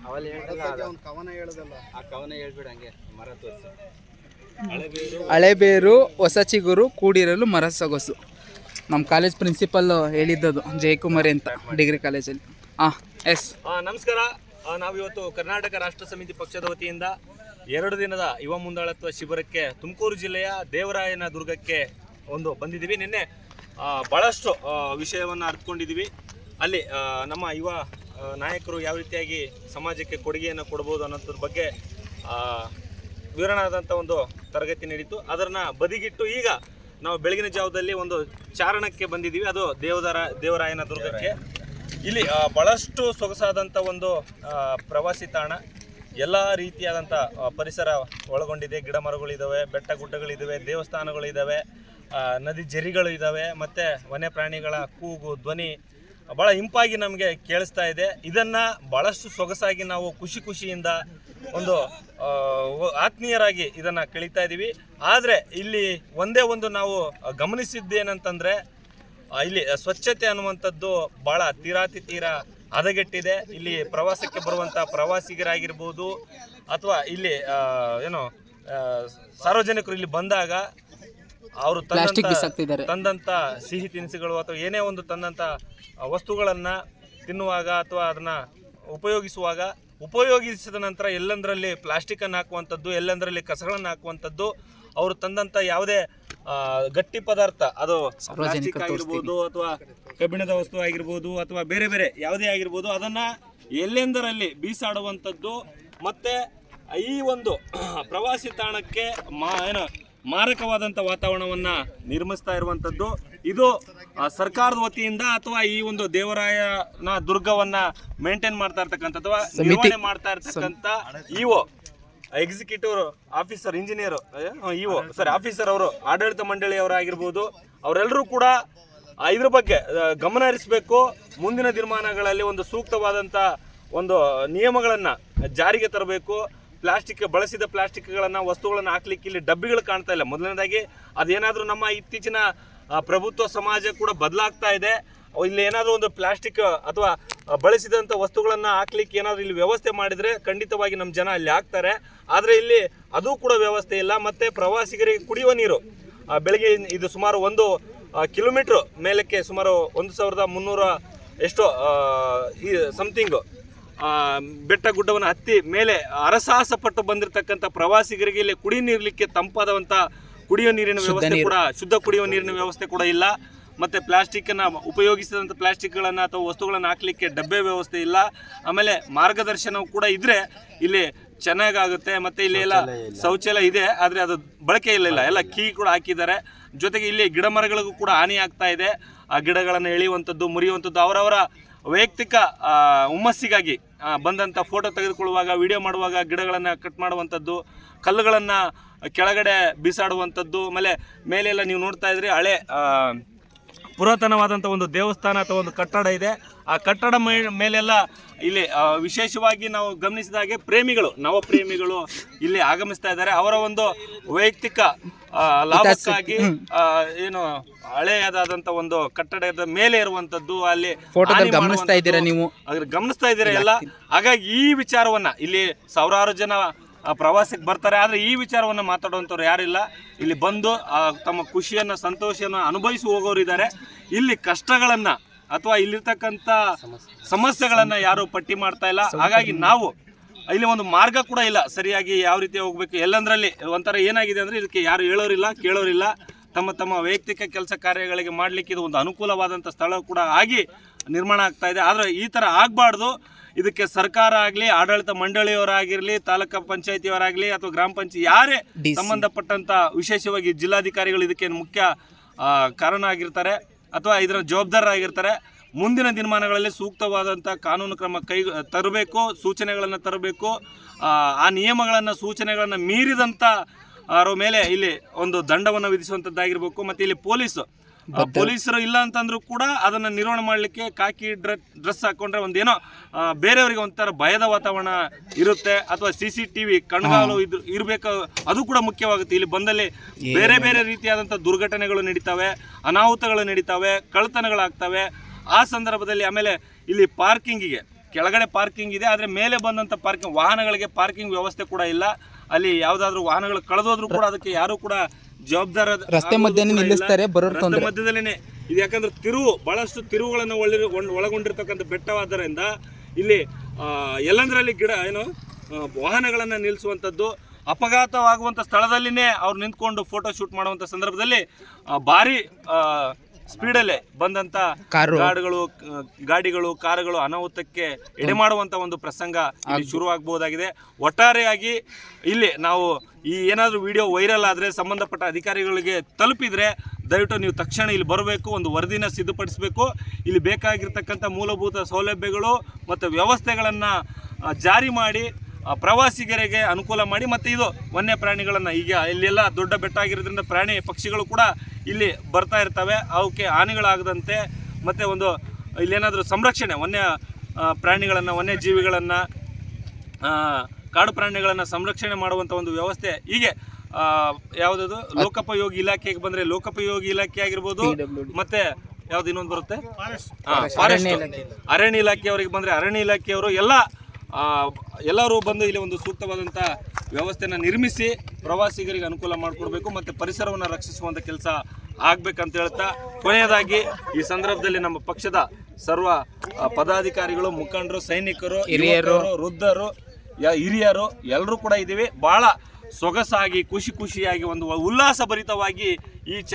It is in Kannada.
ಅವಲ್ಲಿ ಕವನ ಹೇಳೋದಲ್ಲ, ಆ ಕವನ ಹೇಳ್ಬಿಡ ಹಂಗೆ ಮರ ತೋರಿಸಿ. ಹಳೆಬೇರು ಹೊಸ ಚಿಗುರು ಕೂಡಿರಲು ಮರ ಸೊಗಸು. ನಮ್ಮ ಕಾಲೇಜ್ ಪ್ರಿನ್ಸಿಪಲ್ ಹೇಳಿದ್ದದು, ಜಯಕುಮಾರಿ ಅಂತ, ಡಿಗ್ರಿ ಕಾಲೇಜಲ್ಲಿ. ಎಸ್ ನಮಸ್ಕಾರ. ನಾವಿವತ್ತು ಕರ್ನಾಟಕ ರಾಷ್ಟ್ರ ಸಮಿತಿ ಪಕ್ಷದ ವತಿಯಿಂದ 2 ದಿನದ ಯುವ ಮುಂದಾಳತ್ವ ಶಿಬಿರಕ್ಕೆ ತುಮಕೂರು ಜಿಲ್ಲೆಯ ದೇವರಾಯನ ದುರ್ಗಕ್ಕೆ ಬಂದಿದ್ದೀವಿ. ನಿನ್ನೆ ಭಾಳಷ್ಟು ವಿಷಯವನ್ನು ಅರ್ಥಕೊಂಡಿದ್ದೀವಿ. ಅಲ್ಲಿ ನಮ್ಮ ಯುವ ನಾಯಕರು ಯಾವ ರೀತಿಯಾಗಿ ಸಮಾಜಕ್ಕೆ ಕೊಡುಗೆಯನ್ನು ಕೊಡ್ಬೋದು ಅನ್ನೋದ್ರ ಬಗ್ಗೆ ವಿವರಣಾದಂಥ ಒಂದು ತರಗತಿ ನಡೀತು. ಅದನ್ನು ಬದಿಗಿಟ್ಟು ಈಗ ನಾವು ಬೆಳಗಿನ ಜಾವದಲ್ಲಿ ಒಂದು ಚಾರಣಕ್ಕೆ ಬಂದಿದ್ದೀವಿ. ಅದು ದೇವರಾಯನ ದುರ್ಗಕ್ಕೆ. ಇಲ್ಲಿ ಭಾಳಷ್ಟು ಸೊಗಸಾದಂಥ ಒಂದು ಪ್ರವಾಸಿ ತಾಣ, ಎಲ್ಲ ರೀತಿಯಾದಂಥ ಪರಿಸರ ಒಳಗೊಂಡಿದೆ. ಗಿಡ ಮರಗಳಿದ್ದಾವೆ, ಬೆಟ್ಟ ಗುಡ್ಡಗಳಿದ್ದಾವೆ, ದೇವಸ್ಥಾನಗಳಿದ್ದಾವೆ, ನದಿ ಜರಿಗಳು ಇದ್ದಾವೆ, ಮತ್ತು ವನ್ಯ ಪ್ರಾಣಿಗಳ ಕೂಗು ಧ್ವನಿ ಭಾಳ ಇಂಪಾಗಿ ನಮಗೆ ಕೇಳಿಸ್ತಾ ಇದೆ. ಇದನ್ನು ಭಾಳಷ್ಟು ಸೊಗಸಾಗಿ ನಾವು ಖುಷಿಯಿಂದ ಒಂದು ಆತ್ಮೀಯರಾಗಿ ಇದನ್ನು ಕಳೀತಾ ಇದ್ದೀವಿ. ಆದರೆ ಇಲ್ಲಿ ಒಂದೇ ಒಂದು ನಾವು ಗಮನಿಸಿದ್ದೇನಂತಂದರೆ, ಇಲ್ಲಿ ಸ್ವಚ್ಛತೆ ಅನ್ನುವಂಥದ್ದು ಭಾಳ ತೀರಾ ಹದಗೆಟ್ಟಿದೆ. ಇಲ್ಲಿ ಪ್ರವಾಸಕ್ಕೆ ಬರುವಂಥ ಪ್ರವಾಸಿಗರಾಗಿರ್ಬೋದು ತಂದಿರ್ಬೋದು, ಇಲ್ಲಿ ಸಾರ್ವಜನಿಕರು ಇಲ್ಲಿ ಬಂದಾಗ ಅವರು ತಂದಂಥ ಸಿಹಿ ತಿನಿಸುಗಳು ಅಥವಾ ಏನೇ ಒಂದು ತಂದಂಥ ವಸ್ತುಗಳನ್ನು ತಿನ್ನುವಾಗ ಅಥವಾ ಅದನ್ನು ಉಪಯೋಗಿಸಿದ ನಂತರ ಎಲ್ಲಂದರಲ್ಲಿ ಪ್ಲಾಸ್ಟಿಕ್ಕನ್ನು ಹಾಕುವಂಥದ್ದು, ಎಲ್ಲಂದರಲ್ಲಿ ಕಸಗಳನ್ನು ಹಾಕುವಂಥದ್ದು, ಅವರು ತಂದಂಥ ಯಾವುದೇ ಗಟ್ಟಿ ಪದಾರ್ಥ, ಅದು ಪ್ಲಾಸ್ಟಿಕ್ ಆಗಿರ್ಬೋದು ಅಥವಾ ಕಬ್ಬಿಣದ ವಸ್ತು ಆಗಿರ್ಬೋದು ಅಥವಾ ಬೇರೆ ಯಾವುದೇ ಆಗಿರ್ಬೋದು, ಅದನ್ನು ಎಲ್ಲೆಂದರಲ್ಲಿ ಬೀಸಾಡುವಂಥದ್ದು. ಮತ್ತು ಈ ಒಂದು ಪ್ರವಾಸಿ ತಾಣಕ್ಕೆ ಮಾರಕವಾದಂಥ ವಾತಾವರಣವನ್ನು ನಿರ್ಮಿಸ್ತಾ ಇರುವಂಥದ್ದು. ಇದು ಸರ್ಕಾರದ ವತಿಯಿಂದ ಅಥವಾ ಈ ಒಂದು ದೇವರಾಯನ ದುರ್ಗವನ್ನು ಮೇಂಟೈನ್ ಮಾಡ್ತಾ ಇರ್ತಕ್ಕಂಥ ಅಥವಾ ನಿರ್ವಹಣೆ ಮಾಡ್ತಾ ಇರ್ತಕ್ಕಂಥ ಎಕ್ಸಿಕ್ಯೂಟಿವ್ ಆಫೀಸರ್, ಇಂಜಿನಿಯರ್, ಆಫೀಸರ್ ಅವರು, ಆಡಳಿತ ಮಂಡಳಿಯವರಾಗಿರ್ಬೋದು, ಅವರೆಲ್ಲರೂ ಕೂಡ ಇದ್ರ ಬಗ್ಗೆ ಗಮನ ಹರಿಸಬೇಕು. ಮುಂದಿನ ದಿನಮಾನಗಳಲ್ಲಿ ಒಂದು ಸೂಕ್ತವಾದಂಥ ಒಂದು ನಿಯಮಗಳನ್ನು ಜಾರಿಗೆ ತರಬೇಕು. ಬಳಸಿದ ಪ್ಲಾಸ್ಟಿಕ್ಗಳನ್ನು, ವಸ್ತುಗಳನ್ನು ಹಾಕ್ಲಿಕ್ಕೆ ಇಲ್ಲಿ ಡಬ್ಬಿಗಳು ಕಾಣ್ತಾ ಇಲ್ಲ. ಮೊದಲನೇದಾಗಿ ಅದೇನಾದರೂ ನಮ್ಮ ಇತ್ತೀಚಿನ ಪ್ರಭುತ್ವ ಸಮಾಜ ಕೂಡ ಬದಲಾಗ್ತಾ ಇದೆ. ಇಲ್ಲಿ ಏನಾದರೂ ಒಂದು ಪ್ಲಾಸ್ಟಿಕ್ ಅಥವಾ ಬಳಸಿದಂಥ ವಸ್ತುಗಳನ್ನು ಹಾಕ್ಲಿಕ್ಕೆ ಏನಾದರೂ ಇಲ್ಲಿ ವ್ಯವಸ್ಥೆ ಮಾಡಿದರೆ ಖಂಡಿತವಾಗಿ ನಮ್ಮ ಜನ ಅಲ್ಲಿ ಹಾಕ್ತಾರೆ. ಆದರೆ ಇಲ್ಲಿ ಅದು ಕೂಡ ವ್ಯವಸ್ಥೆ ಇಲ್ಲ. ಮತ್ತು ಪ್ರವಾಸಿಗರಿಗೆ ಕುಡಿಯುವ ನೀರು ಬೆಳಗ್ಗೆ ಇದು ಸುಮಾರು 1 ಕಿಲೋಮೀಟ್ರ್ ಮೇಲಕ್ಕೆ ಸುಮಾರು 1300 ಎಷ್ಟೋ ಸಮಥಿಂಗ್ ಬೆಟ್ಟ ಗುಡ್ಡವನ್ನು ಹತ್ತಿ ಮೇಲೆ ಅರಸಾಹಸ ಪಟ್ಟು ಬಂದಿರತಕ್ಕಂಥ ಪ್ರವಾಸಿಗರಿಗೆ ಇಲ್ಲಿ ನೀರಲಿಕ್ಕೆ ತಂಪಾದಂಥ ಕುಡಿಯುವ ನೀರಿನ ವ್ಯವಸ್ಥೆ ಕೂಡ, ಶುದ್ಧ ಕುಡಿಯುವ ನೀರಿನ ವ್ಯವಸ್ಥೆ ಕೂಡ ಇಲ್ಲ. ಮತ್ತು ಪ್ಲಾಸ್ಟಿಕ್ಕನ್ನು ಉಪಯೋಗಿಸಿದಂಥ ಪ್ಲಾಸ್ಟಿಕ್ಗಳನ್ನು ಅಥವಾ ವಸ್ತುಗಳನ್ನು ಹಾಕಲಿಕ್ಕೆ ಡಬ್ಬೆ ವ್ಯವಸ್ಥೆ ಇಲ್ಲ. ಆಮೇಲೆ ಮಾರ್ಗದರ್ಶನವು ಕೂಡ ಇದ್ದರೆ ಇಲ್ಲಿ ಚೆನ್ನಾಗಾಗುತ್ತೆ. ಮತ್ತು ಇಲ್ಲಿ ಎಲ್ಲ ಶೌಚಾಲಯ ಇದೆ, ಆದರೆ ಅದು ಬಳಕೆ ಇಲ್ಲ, ಎಲ್ಲ ಕೀ ಕೂಡ ಹಾಕಿದ್ದಾರೆ. ಜೊತೆಗೆ ಇಲ್ಲಿ ಗಿಡ ಮರಗಳಿಗೂ ಕೂಡ ಹಾನಿ ಆಗ್ತಾ ಇದೆ. ಆ ಗಿಡಗಳನ್ನು ಎಳೆಯುವಂಥದ್ದು, ಮುರಿಯುವಂಥದ್ದು, ಅವರವರ ವೈಯಕ್ತಿಕ ಹುಮ್ಮಸ್ಸಿಗಾಗಿ ಬಂದಂಥ ಫೋಟೋ ತೆಗೆದುಕೊಳ್ಳುವಾಗ, ವಿಡಿಯೋ ಮಾಡುವಾಗ ಗಿಡಗಳನ್ನು ಕಟ್ ಮಾಡುವಂಥದ್ದು, ಕಲ್ಲುಗಳನ್ನು ಕೆಳಗಡೆ ಬೀಸಾಡುವಂಥದ್ದು. ಮೇಲೆಲ್ಲ ನೀವು ನೋಡ್ತಾ ಇದ್ರಿ, ಹಳೆ ಪುರಾತನವಾದಂಥ ಒಂದು ದೇವಸ್ಥಾನ ಅಥವಾ ಒಂದು ಕಟ್ಟಡ ಇದೆ. ಆ ಕಟ್ಟಡ ಮೇಲೆಲ್ಲ ಇಲ್ಲಿ ವಿಶೇಷವಾಗಿ ನಾವು ಗಮನಿಸಿದಾಗೆ ನವಪ್ರೇಮಿಗಳು ಇಲ್ಲಿ ಆಗಮಿಸ್ತಾ ಇದ್ದಾರೆ. ಅವರ ಒಂದು ವೈಯಕ್ತಿಕ ಲಾಭಕ್ಕಾಗಿ ಹಳೆಯದಾದಂಥ ಒಂದು ಕಟ್ಟಡದ ಮೇಲೆ ಇರುವಂಥದ್ದು ಅಲ್ಲಿ ಗಮನಿಸ್ತಾ ಇದ್ದೀರಾ ಎಲ್ಲ. ಹಾಗಾಗಿ ಈ ವಿಚಾರವನ್ನು ಇಲ್ಲಿ ಸಾವಿರಾರು ಜನ ಪ್ರವಾಸಕ್ಕೆ ಬರ್ತಾರೆ, ಆದರೆ ಈ ವಿಚಾರವನ್ನು ಮಾತಾಡುವಂಥವ್ರು ಯಾರಿಲ್ಲ. ಇಲ್ಲಿ ಬಂದು ತಮ್ಮ ಖುಷಿಯನ್ನು, ಸಂತೋಷವನ್ನು ಅನುಭವಿಸಿ ಹೋಗೋರಿದ್ದಾರೆ. ಇಲ್ಲಿ ಕಷ್ಟಗಳನ್ನು ಅಥವಾ ಇಲ್ಲಿರ್ತಕ್ಕಂಥ ಸಮಸ್ಯೆಗಳನ್ನು ಯಾರು ಪಟ್ಟಿ ಮಾಡ್ತಾ ಇಲ್ಲ. ಹಾಗಾಗಿ ನಾವು ಇಲ್ಲಿ ಒಂದು ಮಾರ್ಗ ಕೂಡ ಇಲ್ಲ ಸರಿಯಾಗಿ ಯಾವ ರೀತಿ ಹೋಗಬೇಕು. ಎಲ್ಲಂದ್ರಲ್ಲಿ ಒಂಥರ ಏನಾಗಿದೆ ಅಂದರೆ, ಇದಕ್ಕೆ ಯಾರು ಹೇಳೋರಿಲ್ಲ, ಕೇಳೋರಿಲ್ಲ. ತಮ್ಮ ವೈಯಕ್ತಿಕ ಕೆಲಸ ಕಾರ್ಯಗಳಿಗೆ ಮಾಡಲಿಕ್ಕೆ ಇದು ಒಂದು ಅನುಕೂಲವಾದಂಥ ಸ್ಥಳ ಕೂಡ ಆಗಿ ನಿರ್ಮಾಣ ಆಗ್ತಾ ಇದೆ. ಆದರೆ ಈ ಥರ ಆಗಬಾರ್ದು. ಇದಕ್ಕೆ ಸರ್ಕಾರ ಆಗಲಿ, ಆಡಳಿತ ಮಂಡಳಿಯವರಾಗಿರಲಿ, ತಾಲೂಕು ಪಂಚಾಯತಿಯವರಾಗಲಿ ಅಥವಾ ಗ್ರಾಮ ಪಂಚಾಯತ್ ಯಾರೇ ಸಂಬಂಧಪಟ್ಟಂಥ, ವಿಶೇಷವಾಗಿ ಜಿಲ್ಲಾಧಿಕಾರಿಗಳು ಇದಕ್ಕೆ ಮುಖ್ಯ ಕಾರಣ ಆಗಿರ್ತಾರೆ ಅಥವಾ ಇದರ ಜವಾಬ್ದಾರರಾಗಿರ್ತಾರೆ. ಮುಂದಿನ ದಿನಮಾನಗಳಲ್ಲಿ ಸೂಕ್ತವಾದಂಥ ಕಾನೂನು ಕ್ರಮ ತರಬೇಕು, ಸೂಚನೆಗಳನ್ನು ತರಬೇಕು. ಆ ನಿಯಮಗಳನ್ನು, ಸೂಚನೆಗಳನ್ನು ಮೀರಿದಂಥ ಅವರ ಮೇಲೆ ಇಲ್ಲಿ ಒಂದು ದಂಡವನ್ನು ವಿಧಿಸುವಂಥದ್ದಾಗಿರ್ಬೇಕು. ಮತ್ತು ಇಲ್ಲಿ ಪೊಲೀಸರು ಇಲ್ಲ ಅಂತಂದ್ರೂ ಕೂಡ ಅದನ್ನು ನಿರ್ವಹಣೆ ಮಾಡಲಿಕ್ಕೆ ಕಾಕಿ ಡ್ರೆಸ್ ಹಾಕೊಂಡ್ರೆ ಒಂದೇನೋ ಬೇರೆಯವರಿಗೆ ಒಂಥರ ಭಯದ ವಾತಾವರಣ ಇರುತ್ತೆ. ಅಥವಾ CCTV ಕಣ್ಗಾವಲು ಇರಬೇಕು, ಅದು ಕೂಡ ಮುಖ್ಯವಾಗುತ್ತೆ. ಇಲ್ಲಿ ಬಂದಲ್ಲಿ ಬೇರೆ ರೀತಿಯಾದಂಥ ದುರ್ಘಟನೆಗಳು ನಡೀತವೆ, ಅನಾಹುತಗಳು ನಡೀತವೆ, ಕಳ್ಳತನಗಳಾಗ್ತವೆ. ಆ ಸಂದರ್ಭದಲ್ಲಿ ಆಮೇಲೆ ಇಲ್ಲಿ ಪಾರ್ಕಿಂಗಿಗೆ ಕೆಳಗಡೆ ಪಾರ್ಕಿಂಗ್ ಇದೆ, ಆದರೆ ಮೇಲೆ ಬಂದಂಥ ಪಾರ್ಕಿಂಗ್ ವಾಹನಗಳಿಗೆ ಪಾರ್ಕಿಂಗ್ ವ್ಯವಸ್ಥೆ ಕೂಡ ಇಲ್ಲ. ಅಲ್ಲಿ ಯಾವುದಾದ್ರೂ ವಾಹನಗಳು ಕಳೆದೋದ್ರೂ ಕೂಡ ಅದಕ್ಕೆ ಯಾರು ಕೂಡ ಜವಾಬ್ದಾರ ರಸ್ತೆ ಮಧ್ಯೆ ನಿಲ್ಲಿಸ್ತಾರೆ, ಬರೋರು ರಸ್ತೆ ಮಧ್ಯದಲ್ಲೇ ಇದು. ಯಾಕಂದ್ರೆ ಬಹಳಷ್ಟು ತಿರುವುಗಳನ್ನು ಒಳಗೊಂಡಿರ್ತಕ್ಕಂಥ ಬೆಟ್ಟವಾದ್ದರಿಂದ ಇಲ್ಲಿ ಎಲ್ಲಂದ್ರಲ್ಲಿ ವಾಹನಗಳನ್ನು ನಿಲ್ಲಿಸುವಂಥದ್ದು, ಅಪಘಾತವಾಗುವಂಥ ಸ್ಥಳದಲ್ಲಿನೇ ಅವ್ರು ನಿಂತ್ಕೊಂಡು ಫೋಟೋ ಶೂಟ್ ಮಾಡುವಂಥ ಸಂದರ್ಭದಲ್ಲಿ ಭಾರಿ ಸ್ಪೀಡಲ್ಲೇ ಬಂದಂಥ ಗಾಡಿಗಳು ಕಾರುಗಳು ಅನಾಹುತಕ್ಕೆ ಎಡೆಮಾಡುವಂಥ ಒಂದು ಪ್ರಸಂಗ ಇಲ್ಲಿ ಶುರುವಾಗಬಹುದಾಗಿದೆ. ಒಟ್ಟಾರೆಯಾಗಿ ಇಲ್ಲಿ ನಾವು ಈ ಏನಾದರೂ ವಿಡಿಯೋ ವೈರಲ್ ಆದರೆ ಸಂಬಂಧಪಟ್ಟ ಅಧಿಕಾರಿಗಳಿಗೆ ತಲುಪಿದರೆ ದಯವಿಟ್ಟು ನೀವು ತಕ್ಷಣ ಇಲ್ಲಿ ಬರಬೇಕು, ಒಂದು ವರದಿನ ಸಿದ್ಧಪಡಿಸಬೇಕು. ಇಲ್ಲಿ ಬೇಕಾಗಿರ್ತಕ್ಕಂಥ ಮೂಲಭೂತ ಸೌಲಭ್ಯಗಳು ಮತ್ತು ವ್ಯವಸ್ಥೆಗಳನ್ನು ಜಾರಿ ಮಾಡಿ ಪ್ರವಾಸಿಗರಿಗೆ ಅನುಕೂಲ ಮಾಡಿ, ಮತ್ತು ಇದು ವನ್ಯ ಪ್ರಾಣಿಗಳನ್ನು ಈಗ ಇಲ್ಲೆಲ್ಲ ದೊಡ್ಡ ಬೆಟ್ಟ ಆಗಿರೋದ್ರಿಂದ ಪ್ರಾಣಿ ಪಕ್ಷಿಗಳು ಕೂಡ ಇಲ್ಲಿ ಬರ್ತಾ ಇರ್ತವೆ. ಅವಕ್ಕೆ ಹಾನಿಗಳಾಗದಂತೆ ಮತ್ತು ಒಂದು ಇಲ್ಲೇನಾದರೂ ಸಂರಕ್ಷಣೆ ವನ್ಯ ಪ್ರಾಣಿಗಳನ್ನು, ವನ್ಯಜೀವಿಗಳನ್ನು, ಕಾಡು ಪ್ರಾಣಿಗಳನ್ನು ಸಂರಕ್ಷಣೆ ಮಾಡುವಂಥ ಒಂದು ವ್ಯವಸ್ಥೆ ಹೀಗೆ ಯಾವುದದು ಲೋಕೋಪಯೋಗಿ ಇಲಾಖೆಗೆ ಬಂದರೆ ಲೋಕೋಪಯೋಗಿ ಇಲಾಖೆ ಆಗಿರ್ಬೋದು, ಮತ್ತು ಯಾವ್ದು ಇನ್ನೊಂದು ಬರುತ್ತೆ ಫಾರೆಸ್ಟ್ ಅರಣ್ಯ ಇಲಾಖೆಯವರಿಗೆ ಬಂದರೆ ಅರಣ್ಯ ಇಲಾಖೆಯವರು ಎಲ್ಲರೂ ಬಂದು ಇಲ್ಲಿ ಒಂದು ಸೂಕ್ತವಾದಂಥ ವ್ಯವಸ್ಥೆಯನ್ನು ನಿರ್ಮಿಸಿ ಪ್ರವಾಸಿಗರಿಗೆ ಅನುಕೂಲ ಮಾಡಿಕೊಡ್ಬೇಕು ಮತ್ತು ಪರಿಸರವನ್ನು ರಕ್ಷಿಸುವಂಥ ಕೆಲಸ ಆಗ್ಬೇಕಂತ ಹೇಳ್ತಾ, ಕೊನೆಯದಾಗಿ ಈ ಸಂದರ್ಭದಲ್ಲಿ ನಮ್ಮ ಪಕ್ಷದ ಸರ್ವ ಪದಾಧಿಕಾರಿಗಳು, ಮುಖಂಡರು, ಸೈನಿಕರು, ಹಿರಿಯರು, ವೃದ್ಧರು, ಹಿರಿಯರು ಎಲ್ಲರೂ ಕೂಡ ಇದ್ದೀವಿ. ಭಾಳ ಸೊಗಸಾಗಿ ಖುಷಿಯಾಗಿ ಒಂದು ಉಲ್ಲಾಸಭರಿತವಾಗಿ ಈ